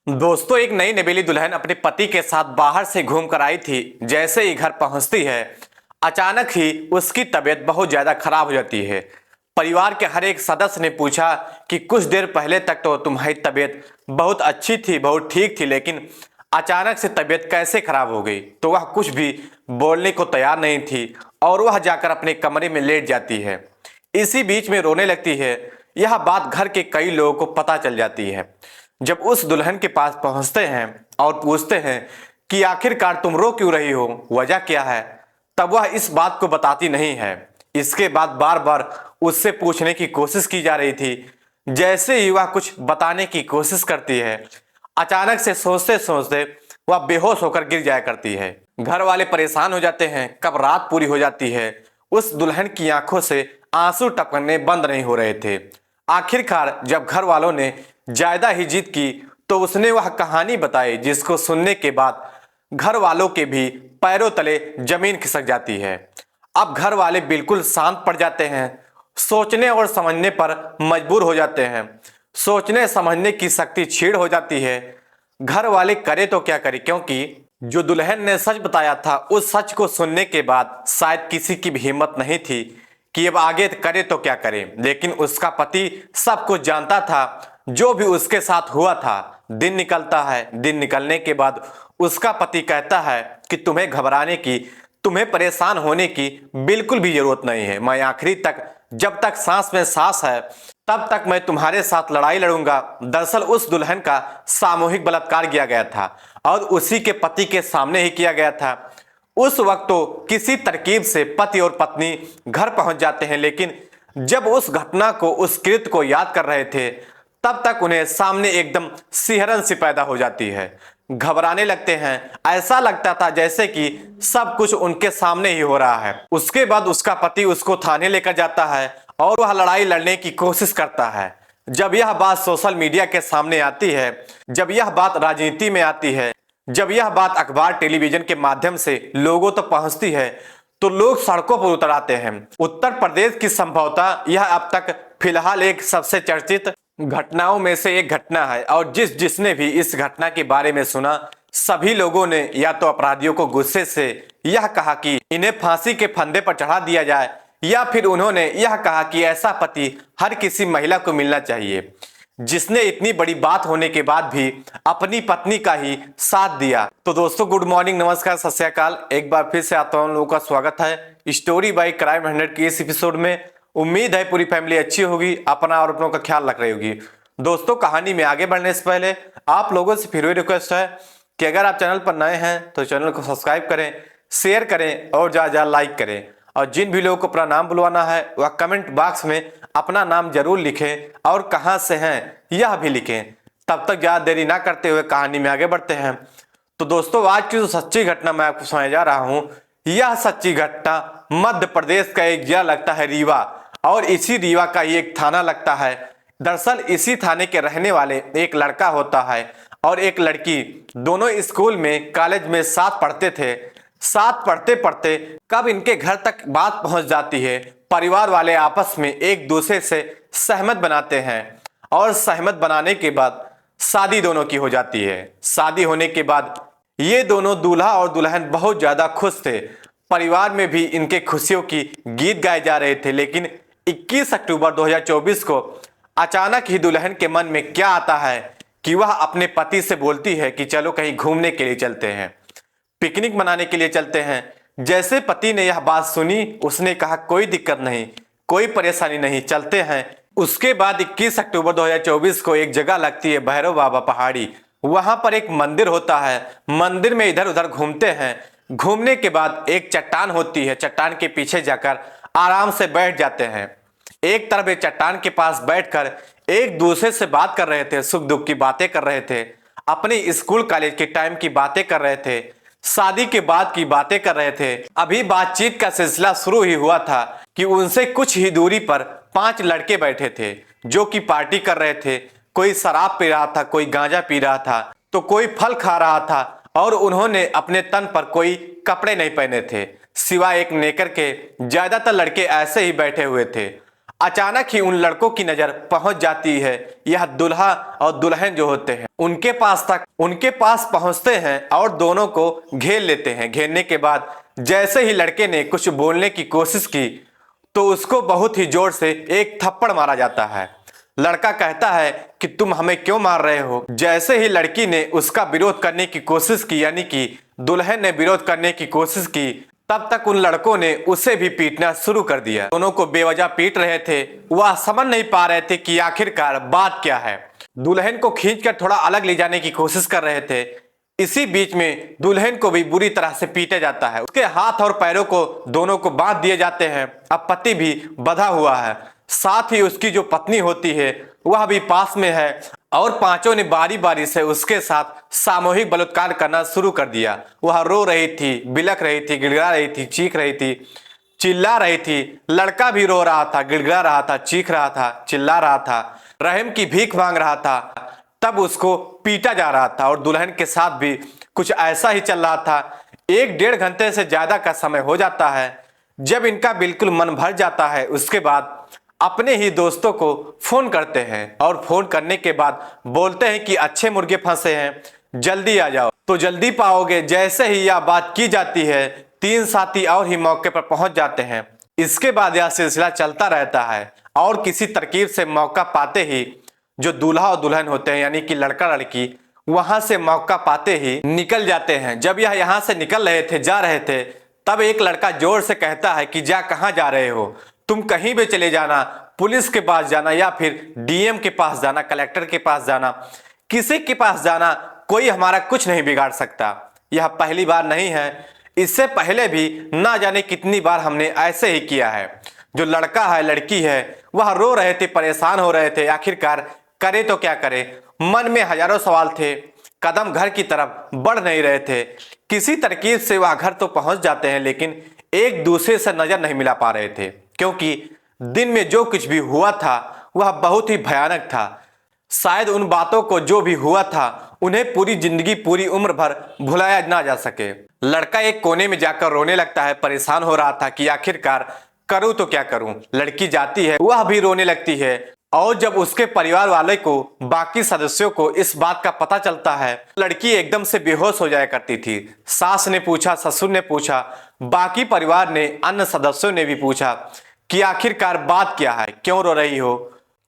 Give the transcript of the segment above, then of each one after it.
दोस्तों, एक नई नवेली दुल्हन अपने पति के साथ बाहर से घूम कर आई थी। जैसे ही घर पहुंचती है, अचानक ही उसकी तबीयत बहुत ज्यादा खराब हो जाती है। परिवार के हर एक सदस्य ने पूछा कि कुछ देर पहले तक तो तुम्हारी तबीयत बहुत अच्छी थी, बहुत ठीक थी, लेकिन अचानक से तबीयत कैसे खराब हो गई। तो वह कुछ भी बोलने को तैयार नहीं थी और वह जाकर अपने कमरे में लेट जाती है। इसी बीच में रोने लगती है। यह बात घर के कई लोगों को पता चल जाती है। जब उस दुल्हन के पास पहुंचते हैं और पूछते हैं कि आखिरकार तुम रो क्यों रही हो, वजह क्या है, तब वह इस बात को बताती नहीं है। इसके बाद बार बार उससे पूछने की कोशिश की जा रही थी। जैसे ही वह कुछ बताने की कोशिश करती है, अचानक से सोचते सोचते वह बेहोश होकर गिर जाया करती है। घर वाले परेशान हो जाते हैं। कब रात पूरी हो जाती है, उस दुल्हन की आंखों से आंसू टपकने बंद नहीं हो रहे थे। आखिरकार जब घर वालों ने ज्यादा ही जिद की तो उसने वह कहानी बताई, जिसको सुनने के बाद घर वालों के भी पैरों तले जमीन खिसक जाती है। अब घर वाले बिल्कुल शांत पड़ जाते हैं, सोचने और समझने पर मजबूर हो जाते हैं। सोचने समझने की शक्ति छीड़ हो जाती है। घर वाले करे तो क्या करे, क्योंकि जो दुल्हन ने सच बताया था, उस सच को सुनने के बाद शायद किसी की भी हिम्मत नहीं थी कि अब आगे करे तो क्या करे। लेकिन उसका पति सब कुछ जानता था। जो भी उसके साथ हुआ था, दिन निकलता है। दिन निकलने के बाद उसका पति कहता है कि तुम्हें घबराने की, तुम्हें परेशान होने की बिल्कुल भी जरूरत नहीं है। मैं आखिरी तक, जब तक सांस में सांस है, तब तक मैं तुम्हारे साथ लड़ाई लड़ूंगा। दरअसल उस दुल्हन का सामूहिक बलात्कार किया गया था और उसी के पति के सामने ही किया गया था। उस वक्त तो किसी तरकीब से पति और पत्नी घर पहुंच जाते हैं, लेकिन जब उस घटना को, उस कृत्य को याद कर रहे थे, तब तक उन्हें सामने एकदम सिहरन सी पैदा हो जाती है। घबराने लगते हैं। ऐसा लगता था जैसे कि सब कुछ उनके सामने ही हो रहा है। उसके बाद उसका पति उसको थाने लेकर जाता है और वह लड़ाई लड़ने की कोशिश करता है। जब यह बात सोशल मीडिया के सामने आती है, जब यह बात राजनीति में आती है, जब यह बात अखबार टेलीविजन के माध्यम से लोगों तक पहुंचती है, तो लोग सड़कों पर उतर आते हैं। उत्तर प्रदेश की संभवतः यह अब तक फिलहाल एक सबसे चर्चित घटनाओं में से एक घटना है और जिसने भी इस घटना के बारे में सुना, सभी लोगों ने या तो अपराधियों को गुस्से से यह कहा कि इन्हें फांसी के फंदे पर चढ़ा दिया जाए, या फिर उन्होंने यह कहा कि ऐसा पति हर किसी महिला को मिलना चाहिए, जिसने इतनी बड़ी बात होने के बाद भी अपनी पत्नी का ही साथ दिया। तो दोस्तों, गुड मॉर्निंग, नमस्कार, सत श्री अकाल। एक बार फिर से आप तमाम लोगों का स्वागत है स्टोरी बाय क्राइम 100 के इस एपिसोड में। उम्मीद है पूरी फैमिली अच्छी होगी, अपना और अपनों का ख्याल रख रही होगी। दोस्तों, कहानी में आगे बढ़ने से पहले आप लोगों से फिर भी रिक्वेस्ट है कि अगर आप चैनल पर नए हैं तो चैनल को सब्सक्राइब करें, शेयर करें और ज़्यादा लाइक करें। और जिन भी लोगों को अपना नाम बुलवाना है, वह कमेंट बॉक्स में अपना नाम जरूर लिखें और कहाँ से हैं यह भी लिखें। तब तक ज़्यादा देरी ना करते हुए कहानी में आगे बढ़ते हैं। तो दोस्तों, आज की जो सच्ची घटना मैं आपको सुनाने जा रहा हूँ, यह सच्ची घटना मध्य प्रदेश का एक जिला लगता है रीवा, और इसी रीवा का ही एक थाना लगता है। दरअसल इसी थाने के रहने वाले एक लड़का होता है और एक लड़की, दोनों स्कूल में, कॉलेज में साथ पढ़ते थे। साथ पढ़ते पढ़ते कब इनके घर तक बात पहुंच जाती है। परिवार वाले आपस में एक दूसरे से सहमत बनाते हैं और सहमत बनाने के बाद शादी दोनों की हो जाती है। शादी होने के बाद ये दोनों, दूल्हा और दुल्हन, बहुत ज्यादा खुश थे। परिवार में भी इनके खुशियों की गीत गाए जा रहे थे। लेकिन 21 अक्टूबर 2024 को अचानक ही दुल्हन के मन में क्या आता है कि वह अपने पति से बोलती है कि चलो कहीं घूमने के लिए चलते हैं, पिकनिक मनाने के लिए चलते हैं। जैसे पति ने यह बात सुनी, उसने कहा कोई दिक्कत नहीं, कोई परेशानी नहीं, चलते हैं। उसके बाद 21 अक्टूबर 2024 को एक जगह लगती है भैरव बाबा पहाड़ी। वहां पर एक मंदिर होता है। मंदिर में इधर उधर घूमते हैं। घूमने के बाद एक चट्टान होती है, चट्टान के पीछे जाकर आराम से बैठ जाते हैं। एक तरफ एक चट्टान के पास बैठकर एक दूसरे से बात कर रहे थे, सुख दुख की बातें कर रहे थे, अपने स्कूल कॉलेज के टाइम की बातें कर रहे थे, शादी के बाद की बातें कर रहे थे। अभी बातचीत का सिलसिला शुरू ही हुआ था कि उनसे कुछ ही दूरी पर 5 लड़के बैठे थे जो कि पार्टी कर रहे थे। कोई शराब पी रहा था, कोई गांजा पी रहा था, तो कोई फल खा रहा था, और उन्होंने अपने तन पर कोई कपड़े नहीं पहने थे सिवाय एक नेकर के। ज्यादातर लड़के ऐसे ही बैठे हुए थे। अचानक ही उन लड़कों की नजर पहुंच जाती है यह दूल्हा और दुल्हन जो होते हैं उनके पास पहुंचते हैं और दोनों को घेर लेते हैं। घेरने के बाद जैसे ही लड़के ने कुछ बोलने की कोशिश की तो उसको बहुत ही जोर से एक थप्पड़ मारा जाता है। लड़का कहता है कि तुम हमें क्यों मार रहे हो। जैसे ही लड़की ने उसका विरोध करने की कोशिश की, यानी कि दुल्हन ने विरोध करने की कोशिश की, तब तक उन लड़कों ने उसे भी पीटना शुरू कर दिया। दोनों को बेवजह पीट रहे थे, वह समझ नहीं पा रहे थे कि आखिरकार बात क्या है। दुल्हन को खींचकर थोड़ा अलग ले जाने की कोशिश कर रहे थे। इसी बीच में दुल्हन को भी बुरी तरह से पीटा जाता है। उसके हाथ और पैरों को दोनों को बांध दिए जाते हैं। अब पति भी बंधा हुआ है, साथ ही उसकी जो पत्नी होती है वह भी पास में है और पांचों ने बारी बारी से उसके साथ सामूहिक बलात्कार करना शुरू कर दिया। वह रो रही थी, बिलख रही थी, गिड़गिड़ा रही थी, चीख रही थी, चिल्ला रही थी। लड़का भी रो रहा था, गिड़गिड़ा रहा था, चीख रहा था, चिल्ला रहा था, रहम की भीख मांग रहा था। तब उसको पीटा जा रहा था और दुल्हन के साथ भी कुछ ऐसा ही चल रहा था। 1-1.5 घंटे से ज्यादा का समय हो जाता है। जब इनका बिल्कुल मन भर जाता है, उसके बाद अपने ही दोस्तों को फोन करते हैं और फोन करने के बाद बोलते हैं कि अच्छे मुर्गे फंसे हैं, जल्दी आ जाओ। तो जल्दी पाओगे। जैसे ही यह बात की जाती है, 3 साथी और ही मौके पर पहुंच जाते हैं। इसके बाद यह सिलसिला चलता रहता है और किसी तरकीब से मौका पाते ही जो दूल्हा और दुल्हन होते हैं, यानी कि लड़का लड़की, वहां से मौका पाते ही निकल जाते हैं। जब यह यहां से निकल रहे थे, जा रहे थे, तब एक लड़का जोर से कहता है कि जा, कहां जा रहे हो तुम? कहीं भी चले जाना, पुलिस के पास जाना या फिर डीएम के पास जाना, कलेक्टर के पास जाना, किसी के पास जाना, कोई हमारा कुछ नहीं बिगाड़ सकता। यह पहली बार नहीं है, इससे पहले भी ना जाने कितनी बार हमने ऐसे ही किया है। जो लड़का है, लड़की है, वह रो रहे थे, परेशान हो रहे थे, आखिरकार करे तो क्या करे। मन में हजारों सवाल थे, कदम घर की तरफ बढ़ नहीं रहे थे। किसी तरकीब से वह घर तो पहुंच जाते हैं, लेकिन एक दूसरे से नजर नहीं मिला पा रहे थे, क्योंकि दिन में जो कुछ भी हुआ था वह बहुत ही भयानक था। शायद उन बातों को जो भी हुआ था उन्हें पूरी जिंदगी, पूरी उम्र भर भुलाया ना जा सके। लड़का एक कोने में जाकर रोने लगता है, परेशान हो रहा था कि आखिरकार करूं तो क्या करूं। लड़की जाती है, वह भी रोने लगती है और जब उसके परिवार वाले को, बाकी सदस्यों को इस बात का पता चलता है, लड़की एकदम से बेहोश हो जाया करती थी। सास ने पूछा, ससुर ने पूछा, बाकी परिवार ने, अन्य सदस्यों ने भी पूछा कि आखिरकार बात क्या है, क्यों रो रही हो,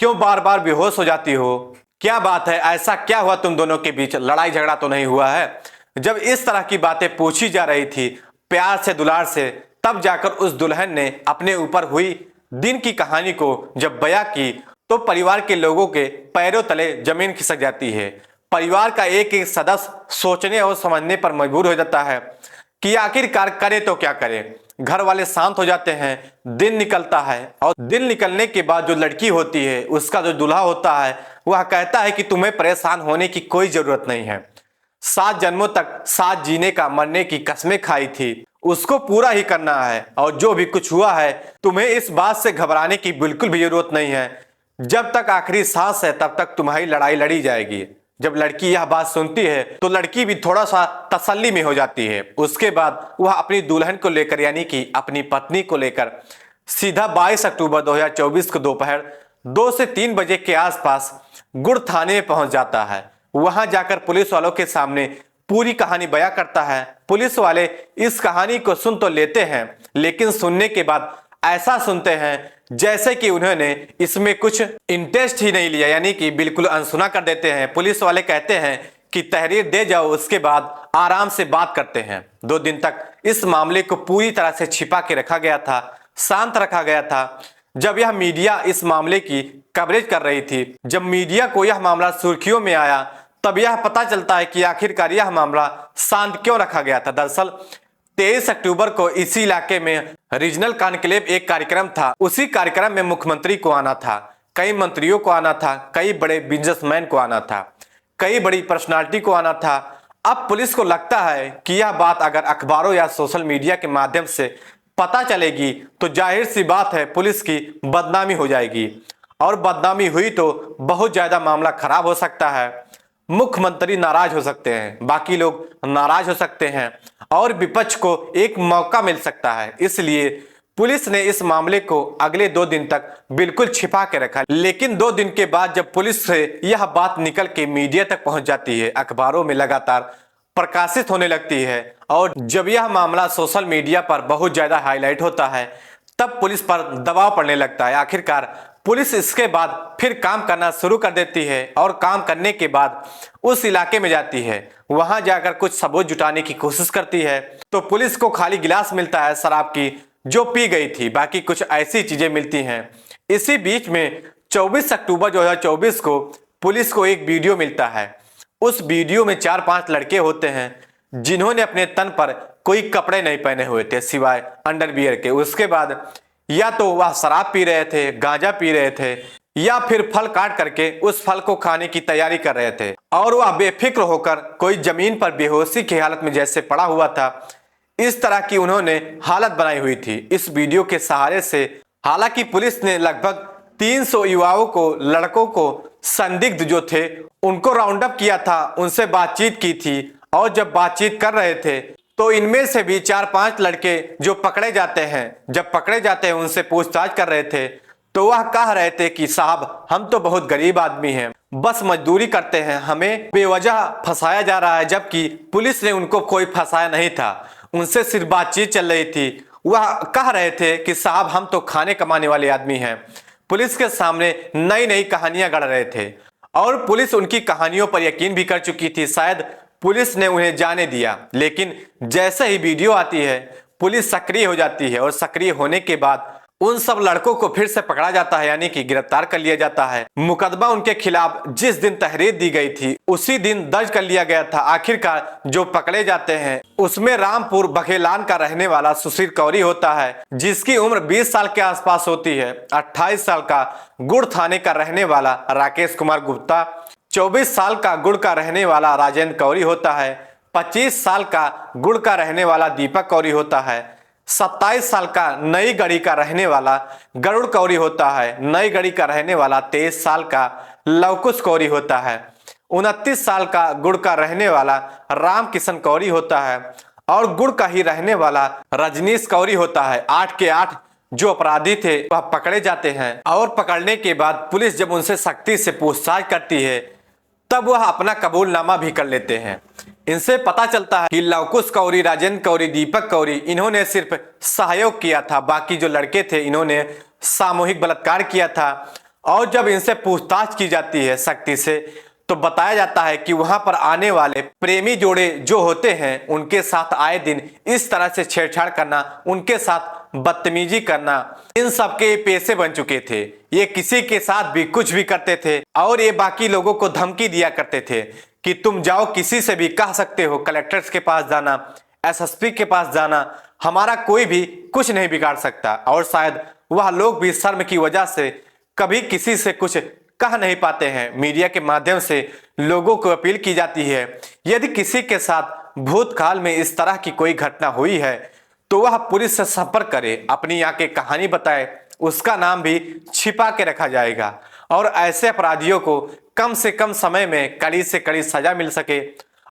क्यों बार बार बेहोश हो जाती हो, क्या बात है, ऐसा क्या हुआ तुम दोनों के बीच, लड़ाई झगड़ा तो नहीं हुआ है? जब इस तरह की बातें पूछी जा रही थी प्यार से, दुलार से, तब जाकर उस दुल्हन ने अपने ऊपर हुई दिन की कहानी को जब बयां की तो परिवार के लोगों के पैरों तले जमीन खिसक जाती है। परिवार का एक एक सदस्य सोचने और समझने पर मजबूर हो जाता है कि आखिरकार करे तो क्या करे। घर वाले शांत हो जाते हैं। दिन निकलता है और दिन निकलने के बाद जो लड़की होती है, उसका जो दूल्हा होता है, वह कहता है कि तुम्हें परेशान होने की कोई जरूरत नहीं है। 7 जन्मों तक साथ जीने का, मरने की कस्में खाई थी, उसको पूरा ही करना है और जो भी कुछ हुआ है तुम्हें इस बात से घबराने की बिल्कुल भी जरूरत नहीं है। जब तक आखिरी सांस है तब तक तुम्हारी लड़ाई लड़ी जाएगी। जब लड़की यह बात सुनती है तो लड़की भी थोड़ा सा तसल्ली में हो जाती है। उसके बाद वह अपनी दुल्हन को लेकर, यानी कि अपनी पत्नी को लेकर सीधा 22 अक्टूबर 2024 को दोपहर 2 से 3 बजे के आसपास गुड़ थाने में पहुंच जाता है। वहां जाकर पुलिस वालों के सामने पूरी कहानी बयां करता है। पुलिस वाले इस कहानी को सुन तो लेते हैं, लेकिन सुनने के बाद ऐसा सुनते हैं जैसे कि उन्होंने इसमें कुछ इंटरेस्ट ही नहीं लिया, यानी कि बिल्कुल अनसुना कर देते हैं। पुलिस वाले कहते हैं कि तहरीर दे जाओ, उसके बाद आराम से बात करते हैं। 2 दिन तक इस मामले को पूरी तरह से छिपा के रखा गया था, शांत रखा गया था। जब यह मीडिया इस मामले की कवरेज कर रही थी, जब मीडिया को यह मामला सुर्खियों में आया, तब यह पता चलता है कि आखिरकार यह मामला शांत क्यों रखा गया था। दरअसल 23 अक्टूबर को इसी इलाके में रीजनल कॉन्क्लेव एक कार्यक्रम था। उसी कार्यक्रम में मुख्यमंत्री को आना था, कई मंत्रियों को आना था, कई बड़े बिजनेसमैन को आना था, कई बड़ी पर्सनालिटी को आना था। अब पुलिस को लगता है कि यह बात अगर अखबारों या सोशल मीडिया के माध्यम से पता चलेगी तो जाहिर सी बात है पुलिस की बदनामी हो जाएगी, और बदनामी हुई तो बहुत ज्यादा मामला खराब हो सकता है। मुख्यमंत्री नाराज हो सकते हैं, बाकी लोग नाराज हो सकते हैं और विपक्ष को एक मौका मिल सकता है। इसलिए पुलिस ने इस मामले को अगले 2 दिन तक बिल्कुल छिपा के रखा, लेकिन 2 दिन के बाद जब पुलिस से यह बात निकल के मीडिया तक पहुंच जाती है, अखबारों में लगातार प्रकाशित होने लगती है और जब यह मामला सोशल मीडिया पर बहुत ज्यादा हाईलाइट होता है, तब पुलिस पर दबाव पड़ने लगता है। आखिरकार पुलिस इसके बाद फिर काम करना शुरू कर देती है और काम करने के बाद उस इलाके में जाती है, वहां जाकर कुछ सबूत जुटाने की कोशिश करती है। तो पुलिस को खाली गिलास मिलता है शराब की जो पी गई थी, बाकी कुछ ऐसी चीजें मिलती हैं। इसी बीच में 24 अक्टूबर 2024 को पुलिस को एक वीडियो मिलता है। उस वीडियो में 4-5 लड़के होते हैं जिन्होंने अपने तन पर कोई कपड़े नहीं पहने हुए थे सिवाय अंडरवियर के। उसके बाद या तो वह शराब पी रहे थे, गांजा पी रहे थे, या फिर फल काट करके उस फल को खाने की तैयारी कर रहे थे और वह बेफिक्र होकर कोई जमीन पर बेहोशी की हालत में जैसे पड़ा हुआ था, इस तरह की उन्होंने हालत बनाई हुई थी इस वीडियो के सहारे से। हालांकि पुलिस ने लगभग 300 युवाओं को, लड़कों को, संदिग्ध जो थे उनको राउंड अप किया था, उनसे बातचीत की थी और जब बातचीत कर रहे थे तो इनमें से भी 4-5 लड़के जो पकड़े जाते हैं, जब पकड़े जाते हैं उनसे पूछताछ कर रहे थे तो वह कह रहे थे कि साहब हम तो बहुत गरीब आदमी हैं, बस मजदूरी करते हैं, हमें बेवजह फंसाया जा रहा है। जबकि पुलिस ने उनको कोई फंसाया नहीं था, उनसे सिर्फ बातचीत चल रही थी। वह कह रहे थे कि साहब हम तो खाने कमाने वाले आदमी हैं। पुलिस के सामने नई नई कहानियां गढ़ रहे थे और पुलिस उनकी कहानियों पर यकीन भी कर चुकी थी। शायद पुलिस ने उन्हें जाने दिया, लेकिन जैसे ही वीडियो आती है पुलिस सक्रिय हो जाती है और सक्रिय होने के बाद उन सब लड़कों को फिर से पकड़ा जाता है, यानी कि गिरफ्तार कर लिया जाता है। मुकदमा उनके खिलाफ जिस दिन तहरीर दी गई थी उसी दिन दर्ज कर लिया गया था। आखिरकार जो पकड़े जाते हैं उसमें रामपुर बघेलान का रहने वाला सुशील कौरी होता है, जिसकी उम्र 20 साल के आसपास होती है। 28 साल का गुड़ थाने का रहने वाला राकेश कुमार गुप्ता, 24 साल का गुड़ का रहने वाला राजेंद्र कौरी होता है, 25 साल का गुड़ का रहने वाला दीपक कौरी होता है, 27 साल का नई गढ़ी का रहने वाला गरुड़ कौरी होता है, नई गढ़ी का रहने वाला 23 साल का लवकुश कौरी होता है, 29 साल का गुड़ का रहने वाला राम किशन कौरी होता है और गुड़ का ही रहने वाला रजनीश कौरी होता है। 8 के 8 जो अपराधी थे वह पकड़े जाते हैं और पकड़ने के बाद पुलिस जब उनसे सख्ती से पूछताछ करती है तब वह अपना कबूलनामा भी कर लेते हैं। इनसे पता चलता है कि लवकुश कौरी, राजेंद्र कौरी, दीपक कौरी इन्होंने सिर्फ सहयोग किया था, बाकी जो लड़के थे इन्होंने सामूहिक बलात्कार किया था। और जब इनसे पूछताछ की जाती है सख्ती से तो बताया जाता है कि वहां पर आने वाले प्रेमी जोड़े जो होते हैं उनके साथ आए दिन इस तरह से छेड़छाड़ करना, उनके साथ बदतमीजी करना, इन सब के पेशे बन चुके थे। ये किसी के साथ भी कुछ भी करते थे और ये बाकी लोगों को धमकी दिया करते थे कि तुम जाओ, किसी से भी कह सकते हो, कलेक्टर्स के पास जाना, एसएसपी के पास जाना, हमारा कोई भी कुछ नहीं बिगाड़ सकता। और शायद वह लोग भी शर्म की वजह से कभी किसी से कुछ कह नहीं पाते हैं। मीडिया के माध्यम से लोगों को अपील की जाती है, यदि किसी के साथ भूतकाल में इस तरह की कोई घटना हुई है तो वह पुलिस से संपर्क करे, अपनी आके कहानी बताए, उसका नाम भी छिपा के रखा जाएगा और ऐसे अपराधियों को कम से कम समय में कड़ी से कड़ी सजा मिल सके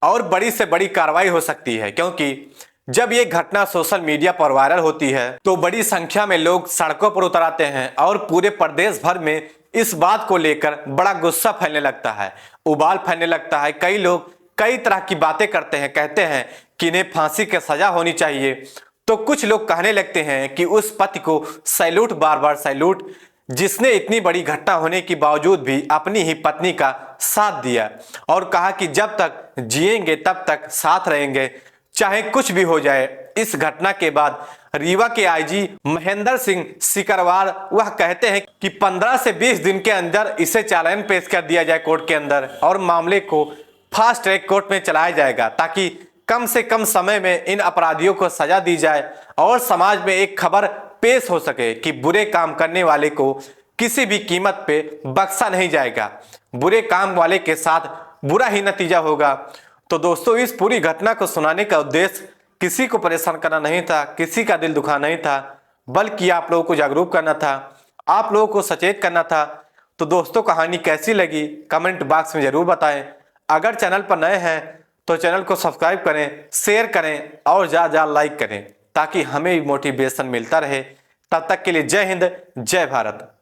और बड़ी से बड़ी कार्रवाई हो सकती है। क्योंकि जब ये घटना सोशल मीडिया पर वायरल होती है तो बड़ी संख्या में लोग सड़कों पर उतर आते हैं और पूरे प्रदेश भर में इस बात को लेकर बड़ा गुस्सा फैलने लगता है, उबाल फैलने लगता है। कई लोग कई तरह की बातें करते हैं, कहते हैं कि इन्हें फांसी की सजा होनी चाहिए, तो कुछ लोग कहने लगते हैं कि उस पति को सैल्यूट, बार बार सैल्यूट, जिसने इतनी बड़ी घटना होने के बावजूद भी अपनी ही पत्नी का साथ दिया और कहा कि जब तक जिएंगे तब तक साथ रहेंगे, चाहे कुछ भी हो जाए। इस घटना के बाद रीवा के आईजी महेंद्र सिंह सिकरवार वह कहते हैं कि 15 से 20 दिन के अंदर इसे चालान पेश कर दिया जाए कोर्ट के अंदर और मामले को फास्ट ट्रैक कोर्ट में चलाया जाएगा, ताकि कम से कम समय में इन अपराधियों को सजा दी जाए और समाज में एक खबर पेश हो सके कि बुरे काम करने वाले को किसी भी कीमत पे बख्शा नहीं जाएगा, बुरे काम वाले के साथ बुरा ही नतीजा होगा। तो दोस्तों, इस पूरी घटना को सुनाने का उद्देश्य किसी को परेशान करना नहीं था, किसी का दिल दुखाना नहीं था, बल्कि आप लोगों को जागरूक करना था, आप लोगों को सचेत करना था। तो दोस्तों, कहानी कैसी लगी कमेंट बॉक्स में जरूर बताएं। अगर चैनल पर नए हैं तो चैनल को सब्सक्राइब करें, शेयर करें और ज़्यादा लाइक करें, ताकि हमें भी मोटिवेशन मिलता रहे तब तक के लिए जय हिंद, जय भारत।